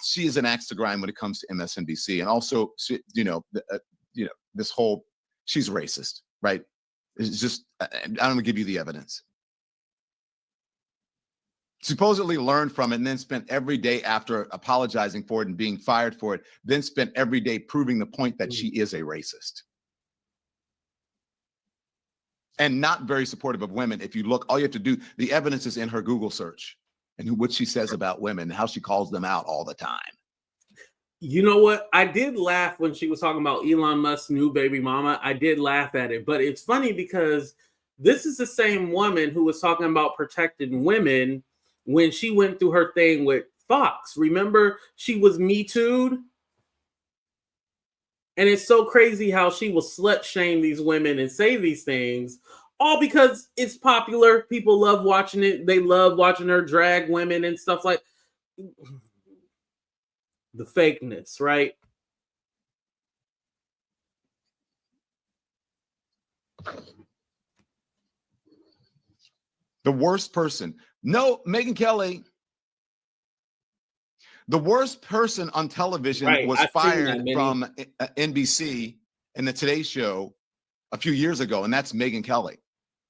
she is an axe to grind when it comes to MSNBC, and also, this whole, she's racist, right? It's just, I'm going to give you the evidence. Supposedly learned from it, and then spent every day after apologizing for it and being fired for it, then spent every day proving the point that she is a racist. And not very supportive of women. If you look, all you have to do, the evidence is in her Google search and what she says about women and how she calls them out all the time. You know what? I did laugh when she was talking about Elon Musk's new baby mama. I did laugh at it, but it's funny because this is the same woman who was talking about protecting women when she went through her thing with Fox. Remember, she was Me Too'd? And it's so crazy how she will slut shame these women and say these things, all because it's popular. People love watching it. They love watching her drag women and stuff like the fakeness, right? The worst person. No, Megyn Kelly. The worst person on television was fired from NBC in the Today Show a few years ago, and that's Megyn Kelly.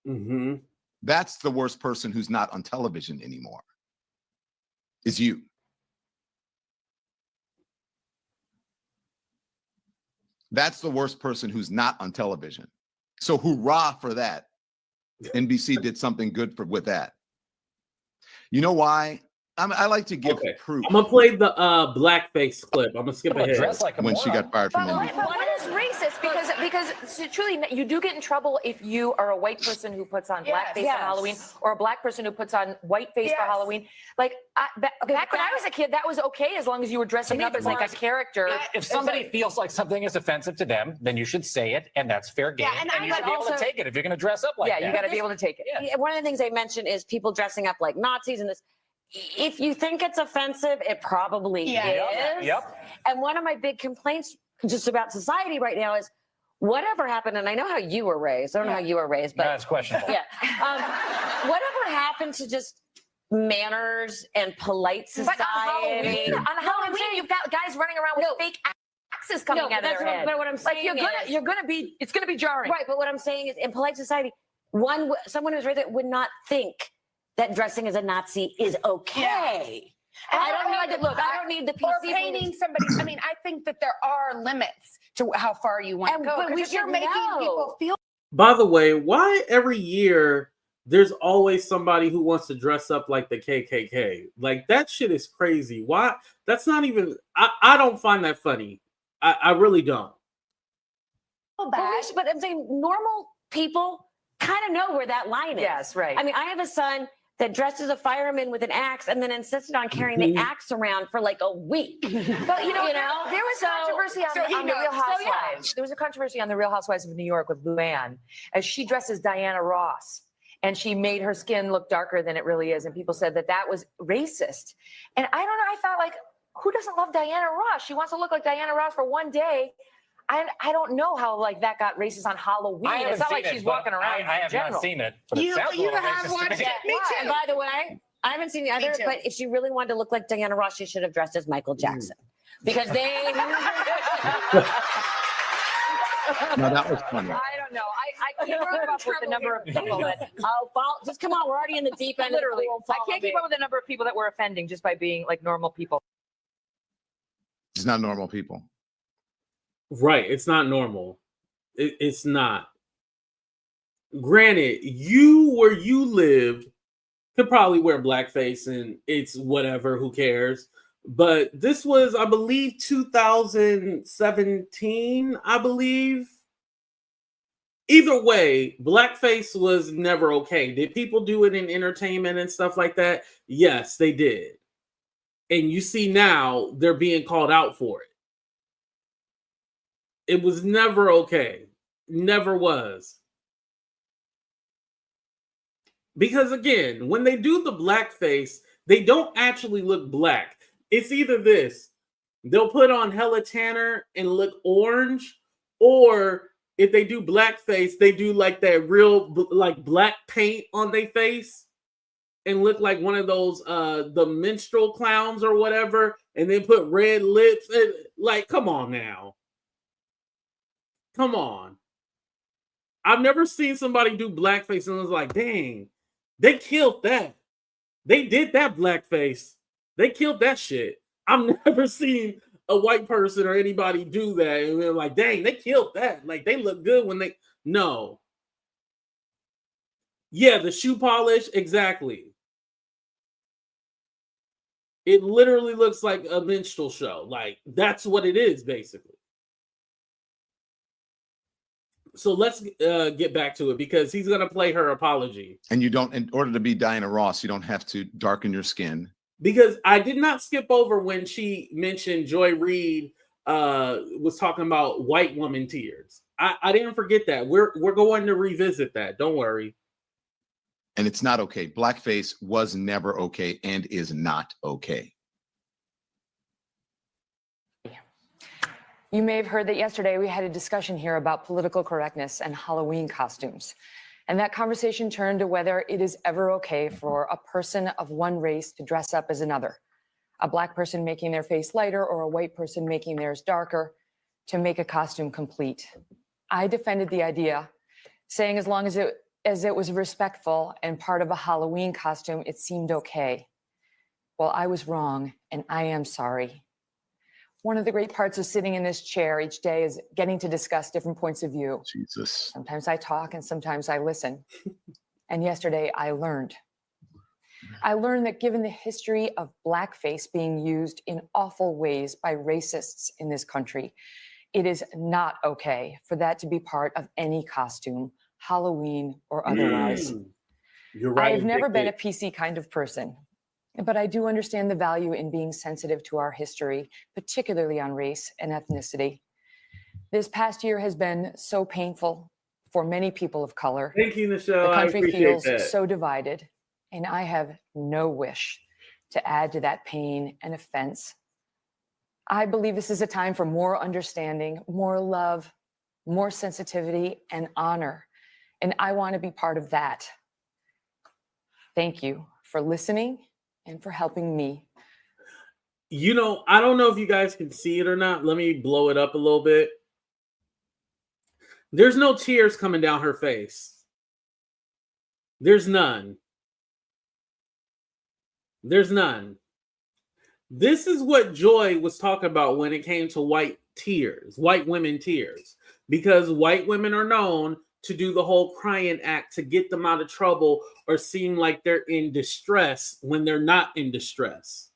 Mm-hmm. That's the worst person who's not on television anymore. Is you. That's the worst person who's not on television. So hoorah for that. NBC did something good with that. You know why? I like to give proof. I'm gonna play the Blackface clip. I'm gonna skip ahead. When she got fired from NBC. But what is racist? Because truly, you do get in trouble if you are a white person who puts on blackface for Halloween, or a black person who puts on whiteface for Halloween. Like back when I was a kid, that was okay as long as you were dressing up as like a character. If somebody feels like something is offensive to them, then you should say it, and that's fair game. And you should be able to take it if you're going to dress up like that. Yeah, you got to be able to take it. Yeah. One of the things they mentioned is people dressing up like Nazis and this. If you think it's offensive, it probably is. Yep. And one of my big complaints just about society right now is whatever happened, and I know how you were raised. I don't know how you were raised, but that's questionable. Yeah. Whatever happened to just manners and polite society? On Halloween, you've got guys running around with fake axes coming out of their head. But what I'm saying it's gonna be jarring. Right, but what I'm saying is in polite society, someone who's raised it would not think that dressing as a Nazi is okay. I don't need the PC. Or painting somebody. I mean, I think that there are limits to how far you want to go. Because you're making people feel. By the way, why every year there's always somebody who wants to dress up like the KKK? Like, that shit is crazy. Why? That's not even. I don't find that funny. I really don't. But I'm saying normal people kind of know where that line is. Yes, right. I mean, I have a son that dressed as a fireman with an axe and then insisted on carrying the axe around for like a week. But there was controversy on the Real Housewives. There was a controversy on the Real Housewives of New York with Luann, as she dressed as Diana Ross, and she made her skin look darker than it really is, and people said that was racist. And I don't know. I thought, like, who doesn't love Diana Ross? She wants to look like Diana Ross for one day. I don't know how that got racist on Halloween. It's not like she's walking around. I have not seen it. But you have watched it. Me too. And by the way, I haven't seen the other, but if she really wanted to look like Diana Ross, she should have dressed as Michael Jackson. Because they... No, that was funny. I don't know. I can't keep up with the number of people that... just come on, we're already in the deep end. Literally. I can't keep up with the number of people that were offending just by being like normal people. It's not normal people. Right, it's not normal. It's not. Granted, where you lived could probably wear blackface and it's whatever, who cares? But this was, I believe, 2017, I believe. Either way, blackface was never okay. Did people do it in entertainment and stuff like that? Yes, they did. And you see now they're being called out for it. It was never okay. Never was. Because again, when they do the blackface, they don't actually look black. It's either this. They'll put on hella tanner and look orange, or if they do blackface, they do like that real like black paint on their face. and look like one of those the minstrel clowns or whatever, and then put red lips. And, like, come on now. Come on. I've never seen somebody do blackface and was like, dang, they killed that. They did that blackface. They killed that shit. I've never seen a white person or anybody do that and they're like, dang, they killed that. Like, they look good when they... No. Yeah, the shoe polish, exactly. It literally looks like a minstrel show. Like, that's what it is, basically. So let's get back to it, because he's going to play her apology. And you don't, in order to be Diana Ross, you don't have to darken your skin. Because I did not skip over when she mentioned Joy Reid was talking about white woman tears. I didn't forget that. We're going to revisit that. Don't worry. And it's not okay. Blackface was never okay and is not okay. You may have heard that yesterday we had a discussion here about political correctness and Halloween costumes. And that conversation turned to whether it is ever okay for a person of one race to dress up as another. A black person making their face lighter or a white person making theirs darker to make a costume complete. I defended the idea, saying as long as it was respectful and part of a Halloween costume, it seemed okay. Well, I was wrong, and I am sorry. One of the great parts of sitting in this chair each day is getting to discuss different points of view. Jesus. Sometimes I talk and sometimes I listen. And yesterday I learned. I learned that given the history of blackface being used in awful ways by racists in this country, it is not okay for that to be part of any costume, Halloween or otherwise. You're right. I've never been a PC kind of person. But I do understand the value in being sensitive to our history, particularly on race and ethnicity. This past year has been so painful for many people of color. Thank you, Michelle. The country I appreciate feels that. so divided, and I have no wish to add to that pain and offense. I believe this is a time for more understanding, more love, more sensitivity, and honor. And I want to be part of that. Thank you for listening and for helping me. You know, I don't know if you guys can see it or not. Let me blow it up a little bit. There's no tears coming down her face. There's none. There's none. This is what Joy was talking about when it came to white tears, white women tears, because white women are known to do the whole crying act to get them out of trouble or seem like they're in distress when they're not in distress.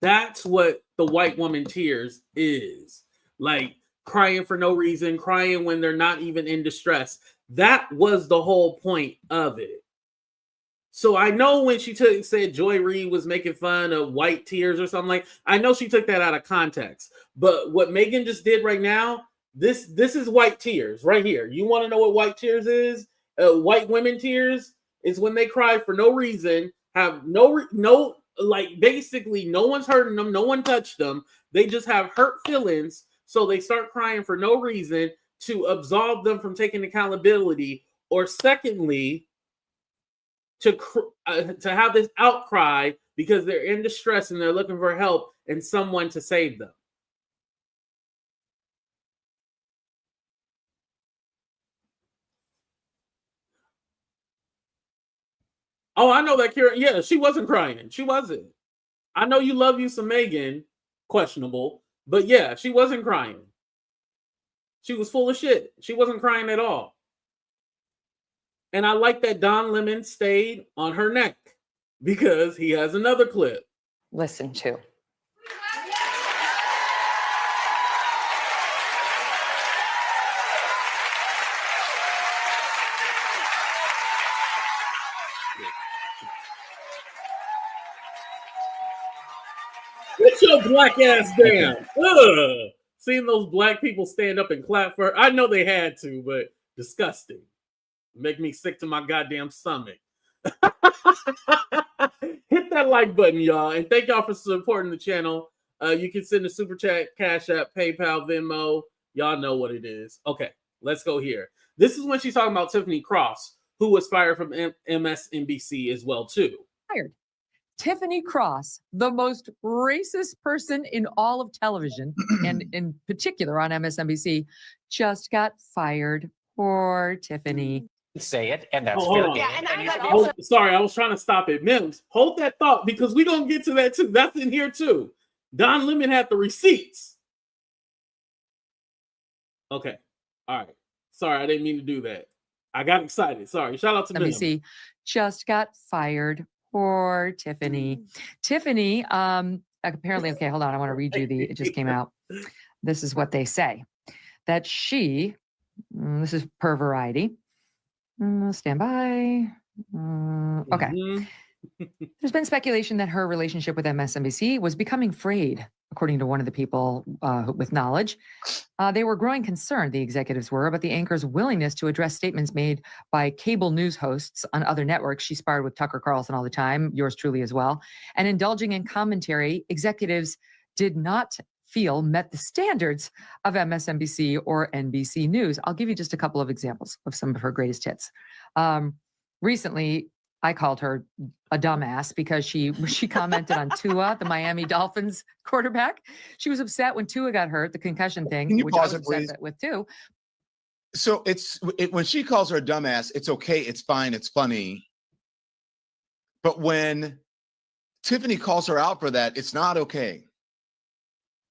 That's what the white woman tears is. Like crying for no reason, crying when they're not even in distress. That was the whole point of it. So I know when she said Joy Reid was making fun of white tears or something, like, I know she took that out of context. But what Megyn just did right now, this is white tears right here. You want to know what white tears is? White women tears is when they cry for no reason, have no like basically no one's hurting them, no one touched them. They just have hurt feelings, so they start crying for no reason to absolve them from taking accountability, or secondly, to have this outcry because they're in distress and they're looking for help and someone to save them. Oh, I know that Kira. Yeah, she wasn't crying. She wasn't. I know you love you some Megyn, questionable, but yeah, she wasn't crying. She was full of shit. She wasn't crying at all. And I like that Don Lemon stayed on her neck because he has another clip. Listen to. Get your black ass down. Ugh. Seeing those black people stand up and clap for her. I know they had to, but disgusting. Make me sick to my goddamn stomach. Hit that like button, y'all. And thank y'all for supporting the channel. You can send a super chat, Cash App, PayPal, Venmo. Y'all know what it is. Okay, let's go here. This is when she's talking about Tiffany Cross, who was fired from MSNBC as well too. Fired. Tiffany Cross, the most racist person in all of television, and in particular on MSNBC, just got fired. Poor Tiffany. Say it, and that's Oh, fair hold on. game. Yeah, and and I you should like be able also- Sorry, I was trying to stop it. Mims, hold that thought because we're going to get to that too. That's in here too. Don Lemon had the receipts. Okay. All right. Sorry, I didn't mean to do that. I got excited. Sorry. Shout out to Mims. NBC just got fired. Poor Tiffany. Tiffany, apparently, okay, hold on. I want to read you it just came out. This is what they say. That she, this is per Variety. Stand by. Okay. Mhm. There's been speculation that her relationship with MSNBC was becoming frayed, according to one of the people with knowledge. They were growing concerned, the executives were, about the anchor's willingness to address statements made by cable news hosts on other networks. She sparred with Tucker Carlson all the time, yours truly as well. And indulging in commentary, executives did not feel met the standards of MSNBC or NBC News. I'll give you just a couple of examples of some of her greatest hits. Recently, I called her a dumbass because she commented on Tua, the Miami Dolphins quarterback. She was upset when Tua got hurt, the concussion thing, Can you which I pause was it, please? upset with too. So when she calls her a dumbass, it's okay, it's fine, it's funny. But when Tiffany calls her out for that, it's not okay.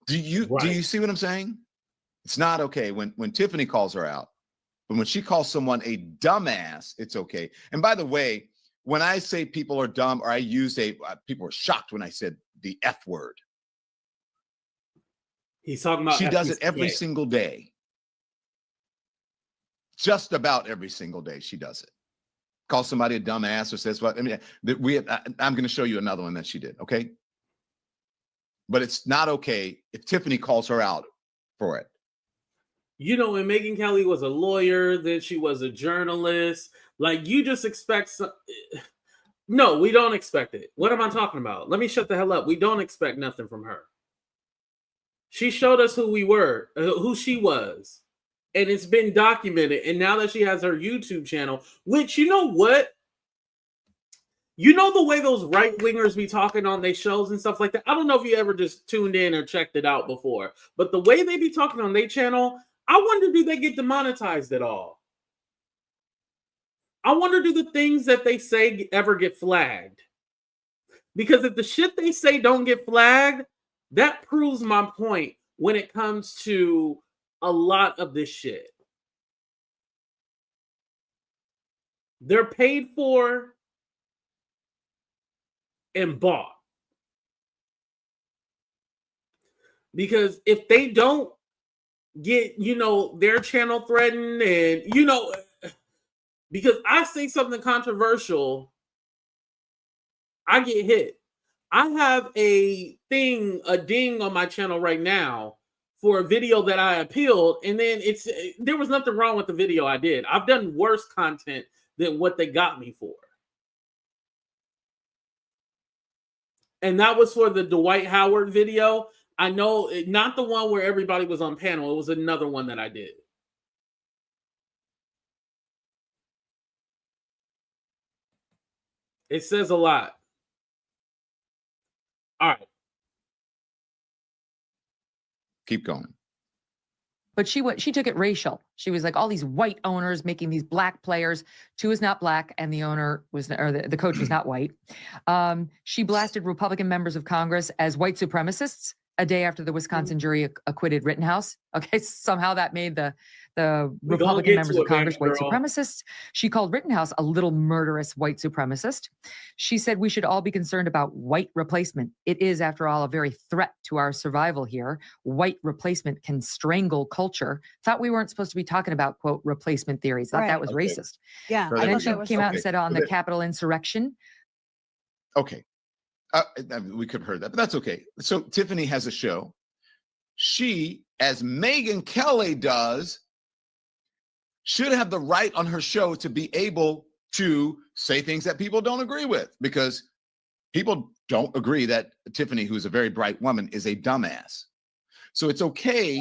Do you see what I'm saying? It's not okay when Tiffany calls her out. But when she calls someone a dumbass, it's okay. And by the way, when I say people are dumb, or I use people were shocked when I said the F word. He's talking about She does it FBCA. every single day. Just about every single day she does it. Calls somebody a dumbass or says what? I mean, I'm going to show you another one that she did, okay? But it's not okay if Tiffany calls her out for it. You know, when Megyn Kelly was a lawyer, then she was a journalist. Like, you just expect some... No, we don't expect it. What am I talking about? Let me shut the hell up. We don't expect nothing from her. She showed us who we were, who she was. And it's been documented. And now that she has her YouTube channel, which, you know what? You know the way those right-wingers be talking on their shows and stuff like that? I don't know if you ever just tuned in or checked it out before. But the way they be talking on their channel... I wonder, do they get demonetized at all? I wonder, do the things that they say ever get flagged? Because if the shit they say don't get flagged, that proves my point when it comes to a lot of this shit. They're paid for and bought. Because if they don't get, their channel threatened and, because I say something controversial, I get hit. I have a ding on my channel right now for a video that I appealed, and then there was nothing wrong with the video I did. I've done worse content than what they got me for. And that was for the Dwight Howard video. I know, not the one where everybody was on panel. It was another one that I did. It says a lot. All right. Keep going. But she took it racial. She was like, all these white owners making these black players. Tua is not black, and the owner was, or the coach was not white. She blasted Republican members of Congress as white supremacists a day after the Wisconsin jury acquitted Rittenhouse. Okay, somehow that made the Republican members of Congress white supremacists. She called Rittenhouse a little murderous white supremacist. She said we should all be concerned about white replacement. It is, after all, a very threat to our survival here. White replacement can strangle culture. Thought we weren't supposed to be talking about, quote, replacement theories. Thought that was racist. Yeah. And then she came out and said on the Capitol insurrection. Okay. We could have heard that, but that's okay. So Tiffany has a show. She, as Megyn Kelly does, should have the right on her show to be able to say things that people don't agree with, because people don't agree that Tiffany, who's a very bright woman, is a dumbass. So it's okay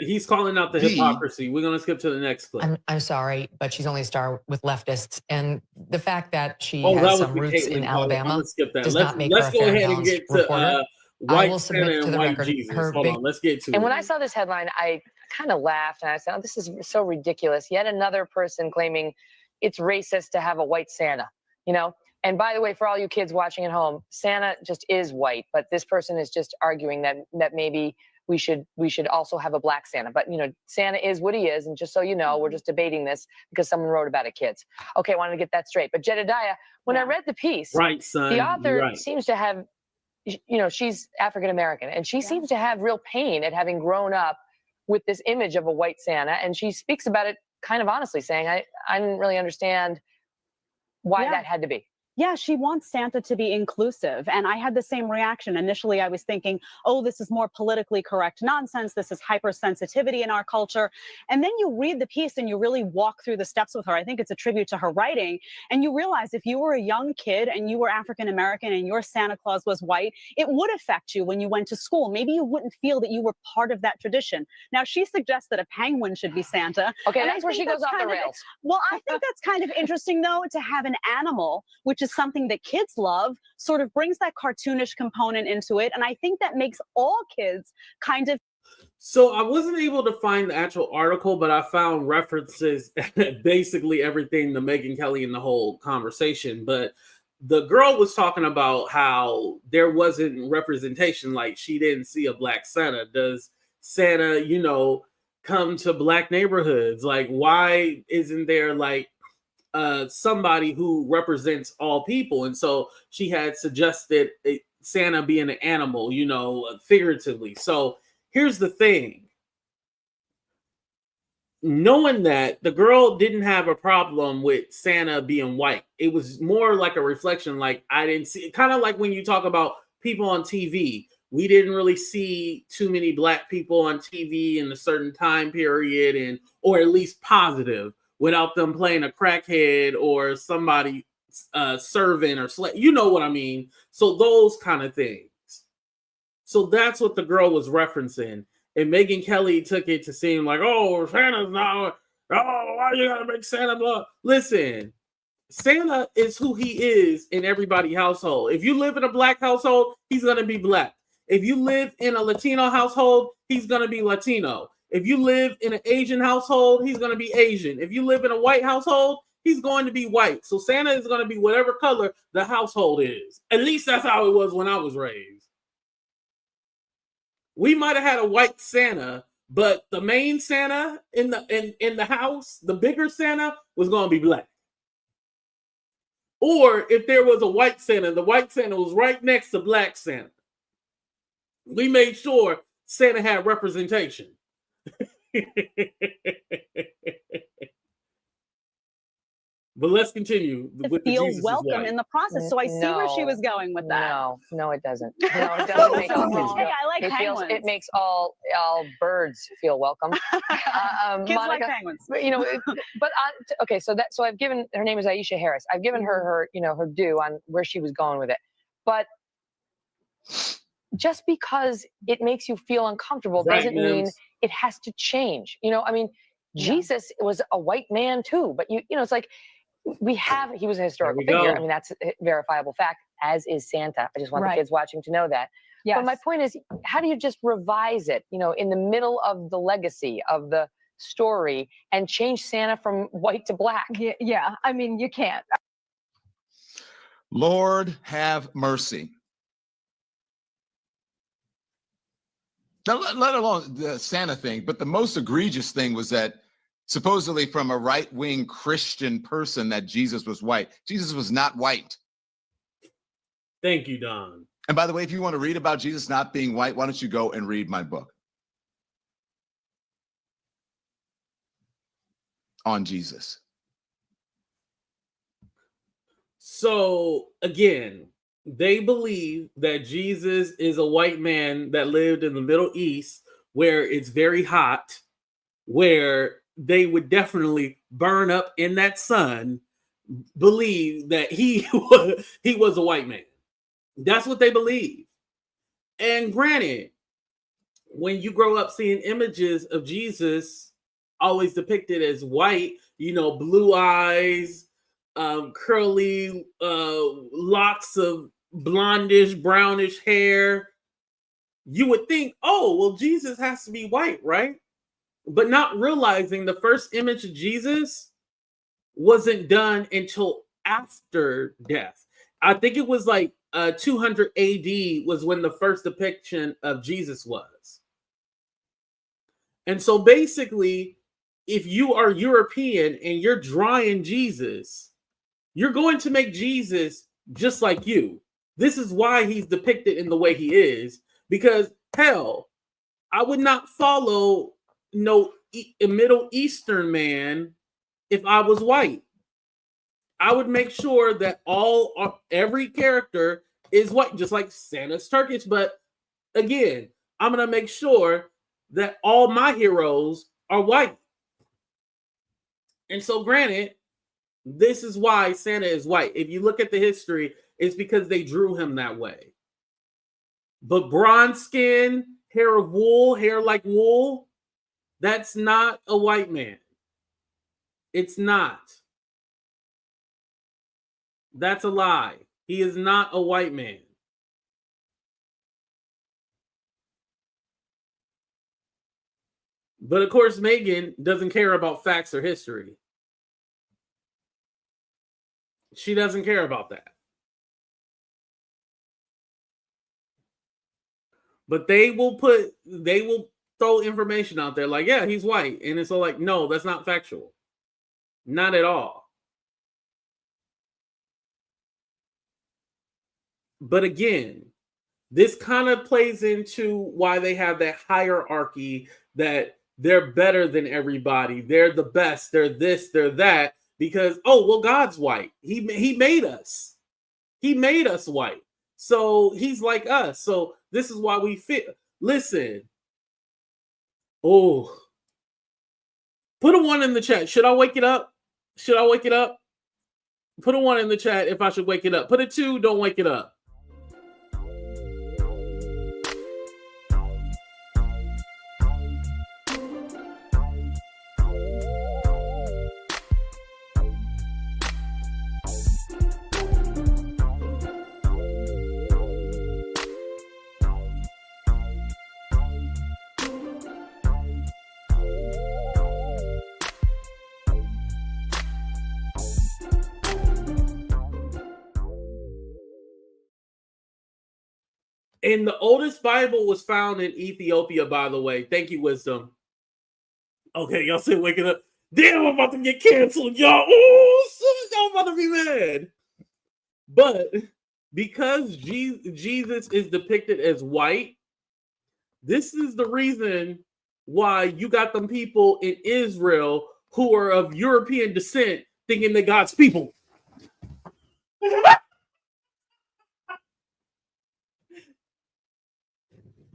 He's calling out the hypocrisy. We're gonna skip to the next clip. I'm sorry, but she's only a star with leftists, and the fact that she has some roots in Alabama does not make her a fair and balanced reporter. I will submit to the record. Hold on, let's get to it. And when I saw this headline, I kind of laughed and I said, "Oh, this is so ridiculous." Yet another person claiming it's racist to have a white Santa, you know? And by the way, for all you kids watching at home, Santa just is white, but this person is just arguing that maybe we should also have a black Santa. But, you know, Santa is what he is. And just so you know, we're just debating this because someone wrote about it, kids. Okay, I wanted to get that straight. But Jedediah, when I read the piece, right, son, the author seems to have, you know, she's African-American, and she seems to have real pain at having grown up with this image of a white Santa. And she speaks about it kind of honestly, saying, I didn't really understand why that had to be. Yeah, she wants Santa to be inclusive. And I had the same reaction. Initially, I was thinking, oh, this is more politically correct nonsense. This is hypersensitivity in our culture. And then you read the piece and you really walk through the steps with her. I think it's a tribute to her writing. And you realize if you were a young kid and you were African-American and your Santa Claus was white, it would affect you when you went to school. Maybe you wouldn't feel that you were part of that tradition. Now, she suggests that a penguin should be Santa. Okay, that's where she goes off the rails. Well, I think that's kind of interesting, though, to have an animal, which is something that kids love, sort of brings that cartoonish component into it. And I think that makes all kids kind of. So I wasn't able to find the actual article, but I found references, basically everything to Megyn Kelly in the whole conversation. But the girl was talking about how there wasn't representation, like she didn't see a black Santa. Does Santa, you know, come to black neighborhoods? Like, why isn't there like somebody who represents all people? And so she had suggested Santa being an animal, you know, figuratively. So here's the thing. Knowing that, the girl didn't have a problem with Santa being white. It was more like a reflection, like I didn't see, kind of like when you talk about people on TV. We didn't really see too many black people on TV in a certain time period, and or at least positive, without them playing a crackhead or somebody servant or slave. You know what I mean? So those kind of things. So that's what the girl was referencing. And Megyn Kelly took it to seem like, oh, Santa's not, oh, why you gotta make Santa blah? Listen, Santa is who he is in everybody's household. If you live in a black household, he's gonna be black. If you live in a Latino household, he's gonna be Latino. If you live in an Asian household, he's going to be Asian. If you live in a white household, he's going to be white. So Santa is going to be whatever color the household is. At least that's how it was when I was raised. We might have had a white Santa, but the main Santa in the house, the bigger Santa, was going to be black. Or if there was a white Santa, the white Santa was right next to black Santa. We made sure Santa had representation. But let's continue. To feel welcome in the process. So I see where she was going with that. No, it doesn't. No, it doesn't make all kids Hey, I like penguins. It makes all birds feel welcome. Kids Monica, like penguins. You know, but okay. So I've given her name is Aisha Harris. I've given her her due on where she was going with it. But just because it makes you feel uncomfortable doesn't mean it has to change. You know, I mean, Jesus was a white man too, but you know, it's like he was a historical figure. I mean, that's a verifiable fact, as is Santa. I just want the kids watching to know that. But my point is, how do you just revise it, you know, in the middle of the legacy of the story and change Santa from white to black? Yeah. I mean, you can't. Lord have mercy. Now, let alone the Santa thing, but the most egregious thing was that supposedly from a right-wing Christian person that Jesus was white. Jesus was not white. Thank you, Don. And by the way, if you want to read about Jesus not being white, why don't you go and read my book on Jesus? So again, they believe that Jesus is a white man that lived in the Middle East where it's very hot, where they would definitely burn up in that sun, believe that he was a white man. That's what they believe. And granted, when you grow up seeing images of Jesus always depicted as white, you know, blue eyes, curly locks of blondish, brownish hair, you would think, oh, well, Jesus has to be white, right? But not realizing the first image of Jesus wasn't done until after death. I think it was like 200 AD was when the first depiction of Jesus was. And so basically, if you are European and you're drawing Jesus, you're going to make Jesus just like you. This is why he's depicted in the way he is, because hell, I would not follow no Middle Eastern man if I was white. I would make sure that every character is white, just like Santa's Turkish. But again, I'm gonna make sure that all my heroes are white. And so, granted, this is why Santa is white. If you look at the history, it's because they drew him that way. But bronze skin, hair of wool, hair like wool, that's not a white man. It's not. That's a lie. He is not a white man. But of course, Megyn doesn't care about facts or history. She doesn't care about that. But they will throw information out there like, yeah, he's white. And it's all like, no, that's not factual. Not at all. But again, this kind of plays into why they have that hierarchy that they're better than everybody. They're the best. They're this, they're that. Because, oh, well, God's white. He made us. He made us white. So he's like us. So this is why we fit. Listen. Oh. Put a 1 in the chat. Should I wake it up? Should I wake it up? Put a 1 in the chat if I should wake it up. Put a 2, don't wake it up. And the oldest Bible was found in Ethiopia, by the way. Thank you, Wisdom. Okay, y'all say waking up. Damn, I'm about to get canceled, y'all. Oh, y'all about to be mad. But because Jesus is depicted as white, this is the reason why you got them people in Israel who are of European descent thinking they're God's people.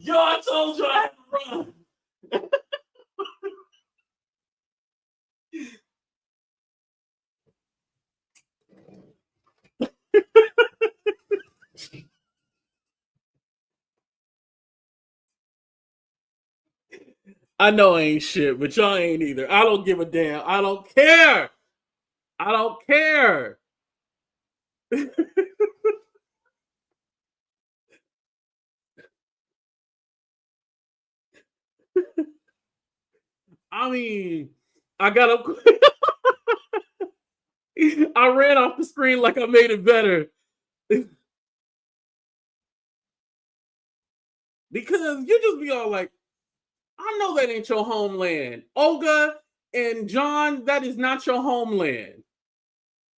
Yo, I told you I had to run. I know I ain't shit, but y'all ain't either. I don't give a damn. I don't care. I don't care. I mean, I got up. I ran off the screen like I made it better. Because you just be all like, I know that ain't your homeland. Olga and John, that is not your homeland.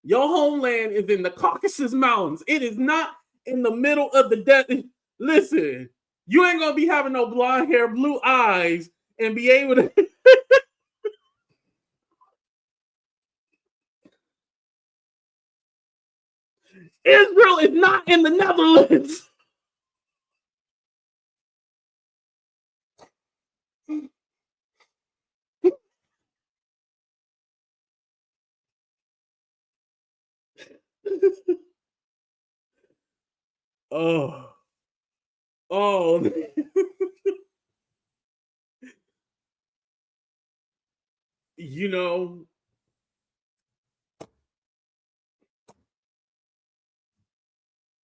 Your homeland is in the Caucasus Mountains. It is not in the middle of the desert. Listen, you ain't going to be having no blonde hair, blue eyes, and be able to... Israel is not in the Netherlands. Oh. you know,